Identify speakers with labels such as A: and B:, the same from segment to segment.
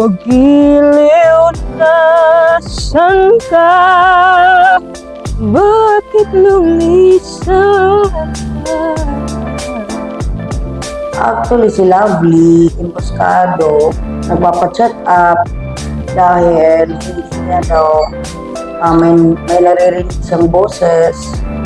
A: Magiliw na saan ka? Bakit lumisan ka?
B: Actually, si Lovely Emboscado nagpapa-check up dahil hindi niya daw may naririnig siyang boses.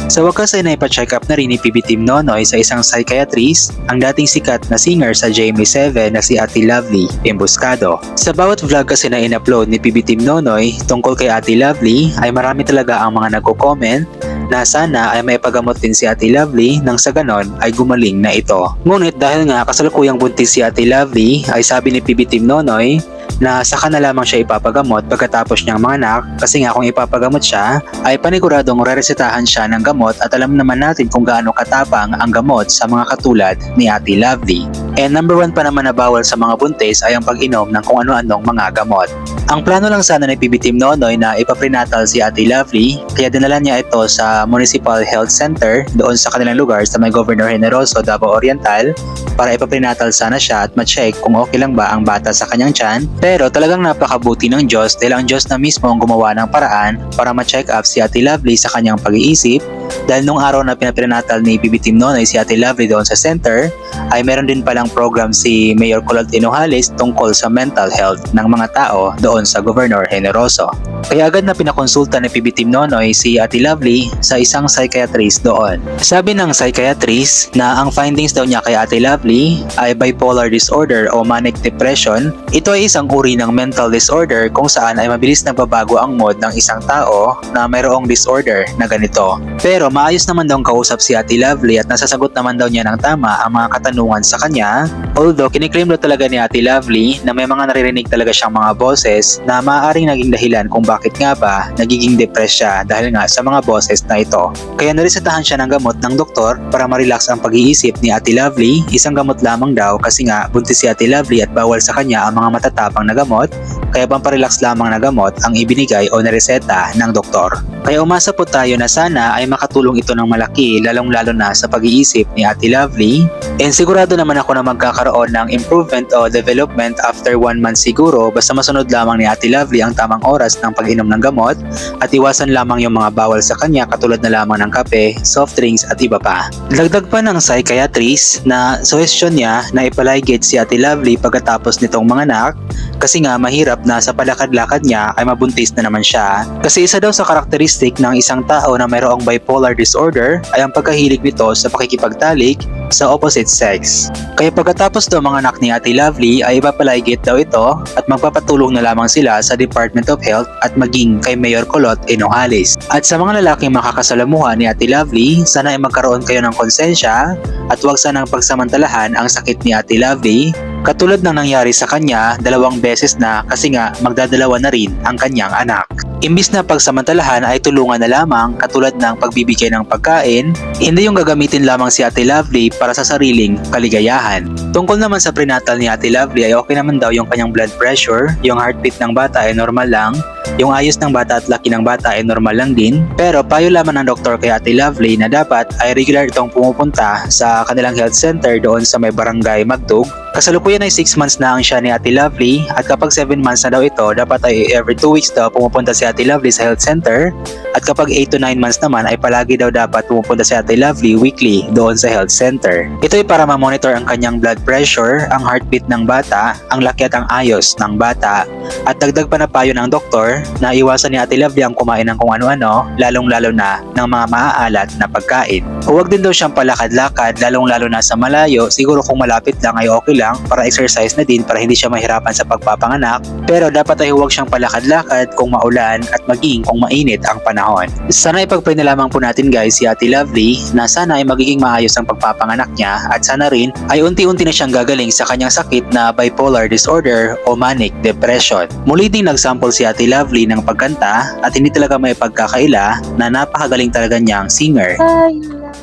C: Sa wakas ay naipa-check up na rin ni PB Team Nonoy sa isang psychiatrist, ang dating sikat na singer sa GMA7 na si Ate Lovely Emboscado. Sa bawat vlog kasi na in-upload ni PB Team Nonoy tungkol kay Ate Lovely ay marami talaga ang mga nagko-comment na sana ay may pagamot din si Ate Lovely nang sa ganon ay gumaling na ito. Ngunit dahil nga kasalukuyang buntis si Ate Lovely ay sabi ni PB Team Nonoy na saka na lamang siya ipapagamot pagkatapos niyang manganak kasi nga kung ipapagamot siya ay paniguradong reresetahan siya ng gamot at alam naman natin kung gaano katapang ang gamot sa mga katulad ni Ate Lovely. And number 1 pa naman na bawal sa mga buntis ay ang pag-inom ng kung ano-anong mga gamot. Ang plano lang sana ni PB Team Nonoy na ipaprenatal si Ate Lovely kaya dinala niya ito sa Municipal Health Center doon sa kanilang lugar sa may Governor Generoso, Davao Oriental para ipaprenatal sana siya at ma-check kung okay lang ba ang bata sa kanyang tiyan. Pero talagang napakabuti ng Diyos dahil ang Diyos na mismo ang gumawa ng paraan para ma-check up si Ate Lovely sa kanyang pag-iisip dahil nung araw na pinaprenatal ni PB Team Nonoy si Ate Lovely doon sa center ay meron din palang program si Mayor Colot Hinojales tungkol sa mental health ng mga tao doon sa Governor Generoso. Kaya agad na pinakonsulta ni PB Team Nonoy si Ate Lovely sa isang psychiatrist doon. Sabi ng psychiatrist na ang findings daw niya kay Ate Lovely ay bipolar disorder o manic depression. Ito ay isang uri ng mental disorder kung saan ay mabilis nagbabago ang mood ng isang tao na mayroong disorder na ganito. Pero maayos naman daw kausap si Ate Lovely at nasasagot naman daw niya ng tama ang mga katanungan sa kanya. Although kiniklaim daw talaga ni Ate Lovely na may mga naririnig talaga siyang mga boses na maaaring naging dahilan kung bakit nga ba nagiging depressed siya dahil nga sa mga boses na ito. Kaya naresetahan siya ng gamot ng doktor para ma-relax ang pag-iisip ni Ate Lovely. Isang gamot lamang daw kasi nga buntis si Ate Lovely at bawal sa kanya ang mga matatapang na gamot, kaya pamparelax lamang na gamot ang ibinigay o nareseta ng doktor. Kaya umasa po tayo na sana ay makatulong ito ng malaki lalong-lalo na sa pag-iisip ni Ate Lovely. And sigurado naman ako na magkakaroon ng improvement o development after 1 month siguro basta masunod lamang ni Ate Lovely ang tamang oras ng pag-inom ng gamot at iwasan lamang yung mga bawal sa kanya katulad na lamang ng kape, soft drinks at iba pa. Dagdag pa ng psychiatrist na suggestion niya na ipaligid si Ate Lovely pagkatapos nitong manganak kasi nga mahirap na sa palakad-lakad niya ay mabuntis na naman siya. Kasi isa daw sa karakteristik ng isang tao na mayroong bipolar disorder ay ang pagkahilig nito sa pakikipagtalik sa opposite sex. Kaya pagkatapos daw manganak ni Ate Lovely ay ipapaligid daw ito at magpapatulong na lamang sila sa Department of Health at maging kay Mayor Colot Hinojales. At sa mga lalaking makakasalamuha ni Ate Lovely, sana ay magkaroon kayo ng konsensya at huwag sanang pagsamantalahan ang sakit ni Ate Lovely katulad ng nangyari sa kanya 2 beses na kasi nga magdadalawa na rin ang kanyang anak. Imbis na pagsamantalahan ay tulungan na lamang katulad ng pagbibigay ng pagkain, hindi yung gagamitin lamang si Ate Lovely para sa sariling kaligayahan. Tungkol naman sa prenatal ni Ate Lovely ay okay naman daw yung kanyang blood pressure, yung heartbeat ng bata ay normal lang, yung ayos ng bata at laki ng bata ay normal lang din. Pero payo lamang ng doktor kay Ate Lovely na dapat ay regular itong pumupunta sa kanilang health center doon sa may barangay Magdug. Kasalukuyan ay 6 months na ang siya ni Ate Lovely at kapag 7 months na daw ito, dapat ay every 2 weeks daw pumupunta si Ate Lovely sa health center at kapag 8 to 9 months naman ay palagi daw dapat pumupunta si Ate Lovely weekly doon sa health center. Ito ay para ma-monitor ang kanyang blood pressure, ang heartbeat ng bata, ang laki at ang ayos ng bata at dagdag pa na payo ng doktor na iwasan ni Ate Lovely ang kumain ng kung ano-ano lalong-lalo na ng mga maaalat na pagkain. Huwag din daw siyang palakad-lakad lalong-lalo na sa malayo, siguro kung malapit lang ay okay lang para exercise na din para hindi siya mahirapan sa pagpapanganak, pero dapat ay huwag siyang palakad-lakad kung maulan at maging kung mainit ang panahon. Sana ipag-pray na lamang po natin guys si Ate Lovely na sana ay magiging maayos ang pagpapanganak niya at sana rin ay unti-unti na siyang gagaling sa kanyang sakit na bipolar disorder o manic depression. Muli ding nagsample si Ate Lovely ng pagkanta at hindi talaga may pagkakaila na napakagaling talaga niyang singer.
A: Kailan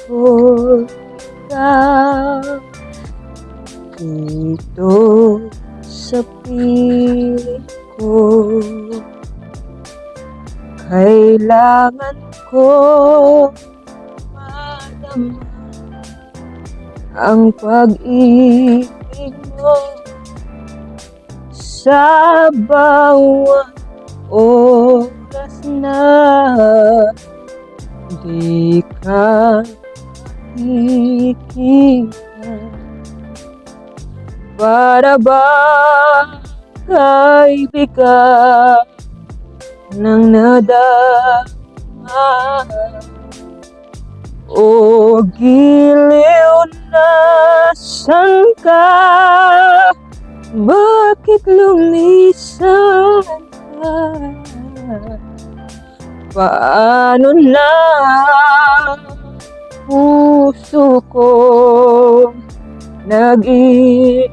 A: ko ikaw dito sa piling ko, kailangan ko madama ang pag-ibig mo. sa bawat oras na di ka ikita. Para ba kay bigat ng nadama o giliw na saan ka? Bakit lumisan ka? Paano na puso ko nag-isa?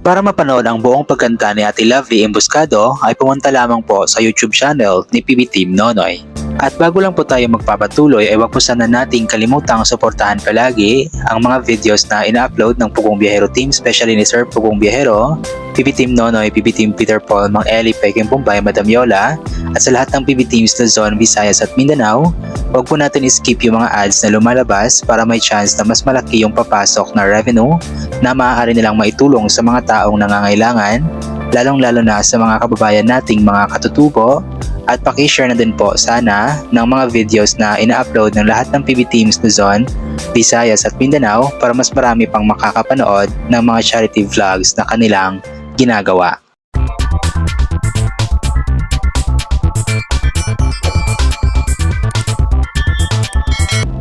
C: Para mapanood ang buong pagkanta ni Ate Lovely Emboscado ay pumunta lamang po sa YouTube channel ni PB Team Nonoy. At bago lang po tayo magpapatuloy ay wag po sana nating kalimutang suportahan palagi ang mga videos na ina-upload ng Pugong Biyahero Team, especially ni Sir Pugong Biyahero, PB Team Nonoy, PB Team Peter Paul, Mang Eli, Peking Pumbay, Madam Yola, at sa lahat ng PB Teams Luzon, Visayas at Mindanao. Huwag po natin skip yung mga ads na lumalabas para may chance na mas malaki yung papasok na revenue na maaari nilang maitulong sa mga taong nangangailangan, lalong-lalo na sa mga kababayan nating mga katutubo. At pakishare na din po sana ng mga videos na ina-upload ng lahat ng PB Teams Luzon, Visayas at Mindanao para mas marami pang makakapanood ng mga charity vlogs na kanilang ginagawa.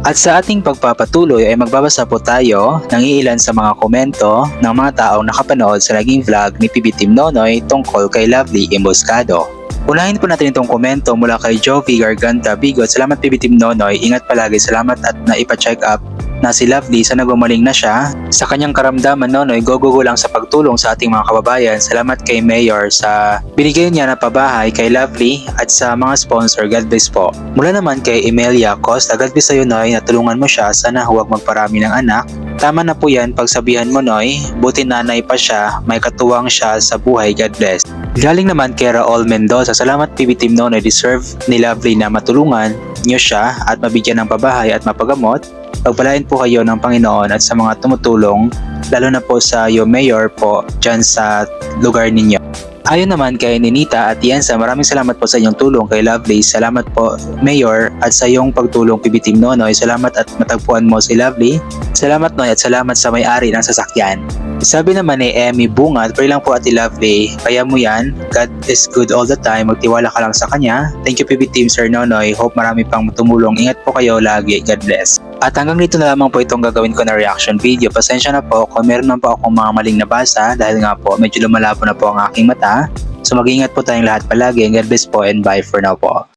C: At sa ating pagpapatuloy ay magbabasa po tayo ng iilan sa mga komento ng mga taong nakapanood sa naging vlog ni PB Team Nonoy tungkol kay Lovely Emboscado. Unahin po natin itong komento mula kay Jovi Garganta Bigot. Salamat PB Team Nonoy, ingat palagi, salamat at naipa-check up na si Lovely sa nagumaling na siya. Sa kanyang karamdaman Nonoy, go lang sa pagtulong sa ating mga kababayan. Salamat kay Mayor sa binigay niya na pabahay kay Lovely at sa mga sponsor, God bless po. Mula naman kay Emelia Costa, God bless sa'yo Noy, natulungan mo siya, sana huwag magparami ng anak. Tama na po yan, pagsabihan mo Noy, buti nanay pa siya, may katuwang siya sa buhay, God bless. Galing naman kay Raul Mendoza, salamat PB Team Nonoy, deserve ni Lovely na matulungan niyo siya at mabigyan ng pabahay at mapagamot. Pagpalain po kayo ng Panginoon at sa mga tumutulong, lalo na po sa iyo Mayor po dyan sa lugar ninyo. Ayon naman kay Ninita at Yensa, maraming salamat po sa inyong tulong kay Lovely. Salamat po Mayor at sa iyong pagtulong PB Team Nonoy. Salamat at matagpuan mo si Lovely. Salamat Noy at salamat sa may-ari ng sasakyan. Sabi naman ni Emmy Bunga, pray lang po Ate Lovely, kaya mo yan, God is good all the time, magtiwala ka lang sa Kanya. Thank you PB Team Sir Nonoy, hope marami pang tumulong, ingat po kayo lagi, God bless. At hanggang dito na lamang po itong gagawin ko na reaction video. Pasensya na po kung meron man po akong mga maling nabasa dahil nga po medyo lumalabo na po ang aking mata. So mag-iingat po tayong lahat palagi. God bless po and bye for now po.